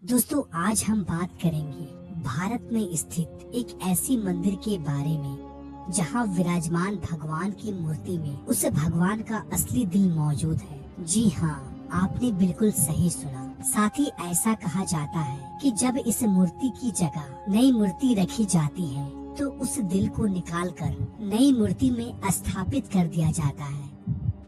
दोस्तों आज हम बात करेंगे भारत में स्थित एक ऐसी मंदिर के बारे में जहां विराजमान भगवान की मूर्ति में उस भगवान का असली दिल मौजूद है। जी हाँ, आपने बिल्कुल सही सुना। साथ ही ऐसा कहा जाता है कि जब इस मूर्ति की जगह नई मूर्ति रखी जाती है तो उस दिल को निकालकर नई मूर्ति में स्थापित कर दिया जाता है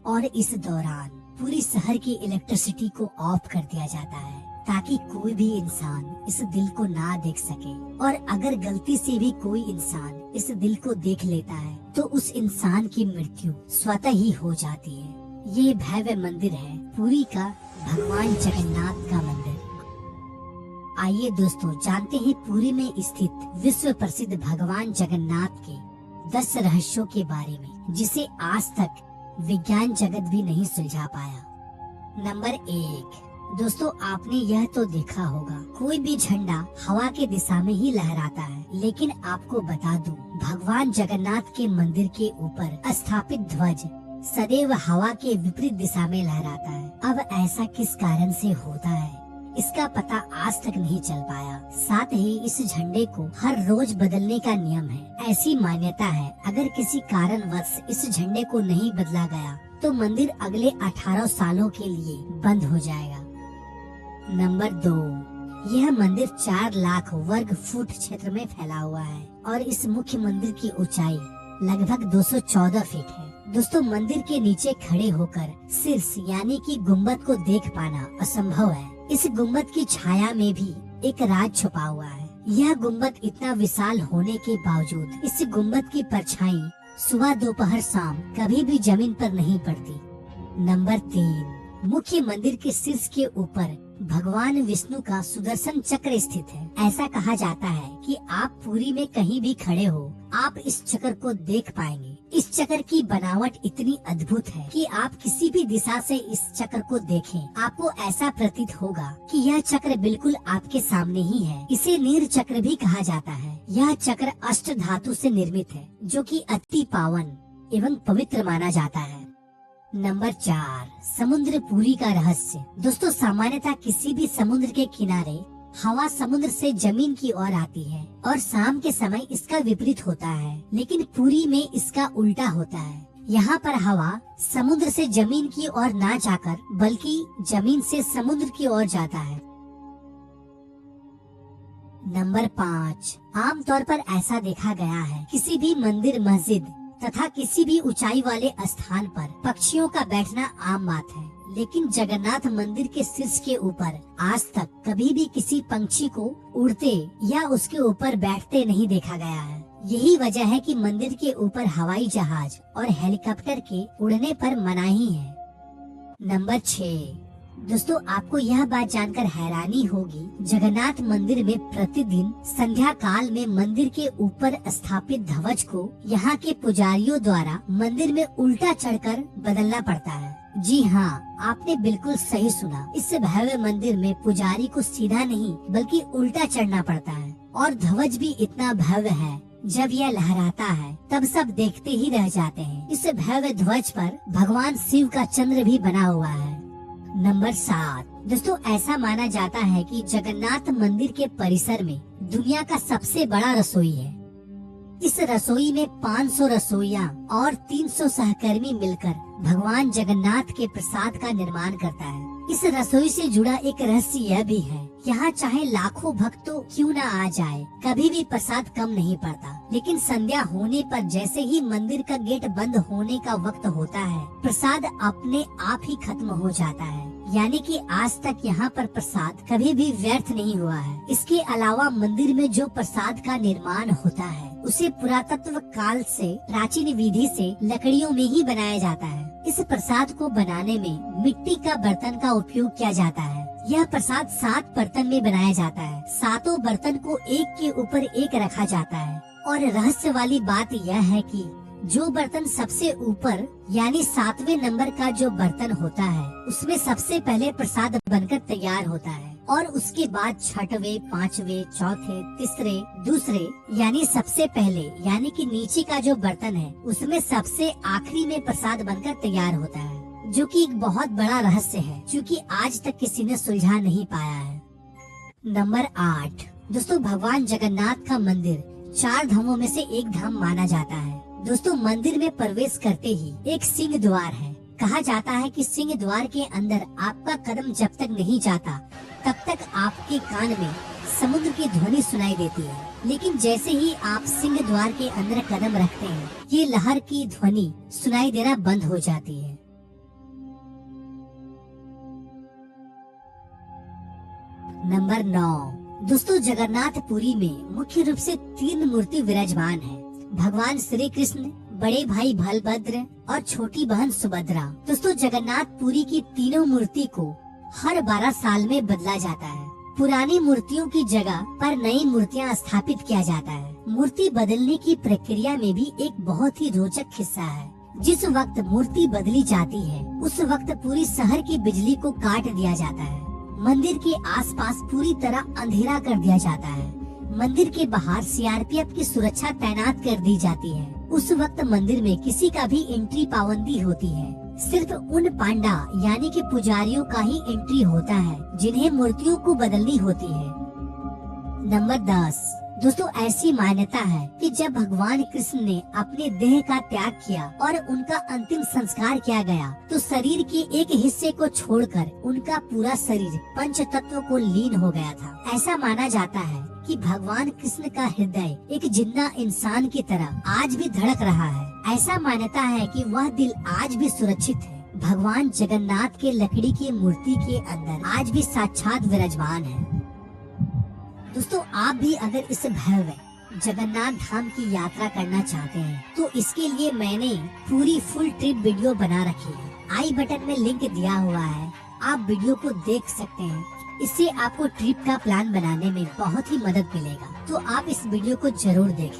और इस दौरान पूरी शहर की इलेक्ट्रिसिटी को ऑफ कर दिया जाता है ताकि कोई भी इंसान इस दिल को ना देख सके। और अगर गलती से भी कोई इंसान इस दिल को देख लेता है तो उस इंसान की मृत्यु स्वतः ही हो जाती है। ये भव्य मंदिर है पुरी का भगवान जगन्नाथ का मंदिर। आइए दोस्तों जानते हैं पुरी में स्थित विश्व प्रसिद्ध भगवान जगन्नाथ के 10 रहस्यों के बारे में जिसे आज तक विज्ञान जगत भी नहीं सुलझा पाया। नंबर 1, दोस्तों आपने यह तो देखा होगा कोई भी झंडा हवा के दिशा में ही लहराता है, लेकिन आपको बता दूं भगवान जगन्नाथ के मंदिर के ऊपर स्थापित ध्वज सदैव हवा के विपरीत दिशा में लहराता है। अब ऐसा किस कारण से होता है इसका पता आज तक नहीं चल पाया। साथ ही इस झंडे को हर रोज बदलने का नियम है। ऐसी मान्यता है अगर किसी कारणवश इस झंडे को नहीं बदला गया तो मंदिर अगले 18 सालों के लिए बंद हो जाएगा। नंबर 2, यह मंदिर 4 लाख वर्ग फुट क्षेत्र में फैला हुआ है और इस मुख्य मंदिर की ऊंचाई लगभग 214 फीट है। दोस्तों मंदिर के नीचे खड़े होकर शीर्ष यानी कि गुम्बद को देख पाना असंभव है। इस गुम्बद की छाया में भी एक राज छुपा हुआ है। यह गुम्बद इतना विशाल होने के बावजूद इस गुम्बद की परछाई सुबह दोपहर शाम कभी भी जमीन पर नहीं पड़ती। नंबर 3, मुख्य मंदिर के शीर्ष के ऊपर भगवान विष्णु का सुदर्शन चक्र स्थित है। ऐसा कहा जाता है कि आप पुरी में कहीं भी खड़े हो आप इस चक्र को देख पाएंगे। इस चक्र की बनावट इतनी अद्भुत है कि आप किसी भी दिशा से इस चक्र को देखें आपको ऐसा प्रतीत होगा कि यह चक्र बिल्कुल आपके सामने ही है। इसे नीर चक्र भी कहा जाता है। यह चक्र अष्ट धातु से निर्मित है जो कि अति पावन एवं पवित्र माना जाता है। नंबर 4, समुद्र पुरी का रहस्य। दोस्तों सामान्यतः किसी भी समुद्र के किनारे हवा समुद्र से जमीन की ओर आती है और शाम के समय इसका विपरीत होता है, लेकिन पुरी में इसका उल्टा होता है। यहाँ पर हवा समुद्र से जमीन की ओर ना जाकर बल्कि जमीन से समुद्र की ओर जाता है। नंबर 5, आमतौर पर ऐसा देखा गया है किसी भी मंदिर मस्जिद तथा किसी भी ऊंचाई वाले स्थान पर पक्षियों का बैठना आम बात है, लेकिन जगन्नाथ मंदिर के शीर्ष के ऊपर आज तक कभी भी किसी पंछी को उड़ते या उसके ऊपर बैठते नहीं देखा गया है। यही वजह है कि मंदिर के ऊपर हवाई जहाज और हेलीकॉप्टर के उड़ने पर मनाही है। नंबर 6, दोस्तों आपको यह बात जानकर हैरानी होगी जगन्नाथ मंदिर में प्रतिदिन संध्या काल में मंदिर के ऊपर स्थापित ध्वज को यहाँ के पुजारियों द्वारा मंदिर में उल्टा चढ़कर बदलना पड़ता है। जी हाँ, आपने बिल्कुल सही सुना। इस भव्य मंदिर में पुजारी को सीधा नहीं बल्कि उल्टा चढ़ना पड़ता है और ध्वज भी इतना भव्य है जब यह लहराता है तब सब देखते ही रह जाते हैं। इस भव्य ध्वज पर भगवान शिव का चंद्र भी बना हुआ है। नंबर 7, दोस्तों ऐसा माना जाता है कि जगन्नाथ मंदिर के परिसर में दुनिया का सबसे बड़ा रसोई है। इस रसोई में 500 रसोइया और 300 सहकर्मी मिलकर भगवान जगन्नाथ के प्रसाद का निर्माण करता है। इस रसोई से जुड़ा एक रहस्य यह भी है, यहाँ चाहे लाखों भक्तों क्यों न आ जाए कभी भी प्रसाद कम नहीं पड़ता, लेकिन संध्या होने पर जैसे ही मंदिर का गेट बंद होने का वक्त होता है प्रसाद अपने आप ही खत्म हो जाता है। यानी कि आज तक यहाँ पर प्रसाद कभी भी व्यर्थ नहीं हुआ है। इसके अलावा मंदिर में जो प्रसाद का निर्माण होता है उसे पुरातत्व काल से प्राचीन विधि से लकड़ियों में ही बनाया जाता है। इस प्रसाद को बनाने में मिट्टी का बर्तन का उपयोग किया जाता है। यह प्रसाद 7 बर्तन में बनाया जाता है। 7 बर्तन को एक के ऊपर एक रखा जाता है और रहस्य वाली बात यह है कि जो बर्तन सबसे ऊपर यानी 7वें नंबर का जो बर्तन होता है उसमें सबसे पहले प्रसाद बनकर तैयार होता है और उसके बाद 6वें, 5वें, 4थे, तीसरे, दूसरे यानी सबसे पहले यानी कि नीचे का जो बर्तन है उसमें सबसे आखिरी में प्रसाद बनकर तैयार होता है, जो कि एक बहुत बड़ा रहस्य है क्योंकि आज तक किसी ने सुलझा नहीं पाया है। नंबर 8, दोस्तों भगवान जगन्नाथ का मंदिर 4 धामों में से एक धाम माना जाता है। दोस्तों मंदिर में प्रवेश करते ही एक सिंह द्वार है। कहा जाता है कि सिंह द्वार के अंदर आपका कदम जब तक नहीं जाता तब तक आपके कान में समुद्र की ध्वनि सुनाई देती है, लेकिन जैसे ही आप सिंह द्वार के अंदर कदम रखते हैं ये लहर की ध्वनि सुनाई देना बंद हो जाती है। नंबर 9, दोस्तों जगन्नाथपुरी में मुख्य रूप से 3 मूर्ति विराजमान है। भगवान श्री कृष्ण, बड़े भाई बलभद्र और छोटी बहन सुभद्रा। दोस्तों जगन्नाथपुरी की तीनों मूर्ति को हर 12 साल में बदला जाता है। पुरानी मूर्तियों की जगह पर नई मूर्तियां स्थापित किया जाता है। मूर्ति बदलने की प्रक्रिया में भी एक बहुत ही रोचक हिस्सा है। जिस वक्त मूर्ति बदली जाती है उस वक्त पूरी शहर की बिजली को काट दिया जाता है। मंदिर के आसपास पूरी तरह अंधेरा कर दिया जाता है। मंदिर के बाहर सीआरपीएफ की सुरक्षा तैनात कर दी जाती है। उस वक्त मंदिर में किसी का भी एंट्री पाबंदी होती है। सिर्फ उन पांडा यानी कि पुजारियों का ही एंट्री होता है जिन्हें मूर्तियों को बदलनी होती है। नंबर 10, दोस्तों ऐसी मान्यता है कि जब भगवान कृष्ण ने अपने देह का त्याग किया और उनका अंतिम संस्कार किया गया तो शरीर के एक हिस्से को छोड़कर उनका पूरा शरीर पंच तत्व को लीन हो गया था। ऐसा माना जाता है कि भगवान कृष्ण का हृदय एक जिंदा इंसान की तरह आज भी धड़क रहा है। ऐसा मान्यता है कि वह दिल आज भी सुरक्षित है। भगवान जगन्नाथ के लकड़ी की मूर्ति के अंदर आज भी साक्षात विराजमान है। दोस्तों आप भी अगर इस भव्य जगन्नाथ धाम की यात्रा करना चाहते हैं तो इसके लिए मैंने पूरी फुल ट्रिप वीडियो बना रखी है। आई बटन में लिंक दिया हुआ है, आप वीडियो को देख सकते हैं। इससे आपको ट्रिप का प्लान बनाने में बहुत ही मदद मिलेगा, तो आप इस वीडियो को जरूर देखें।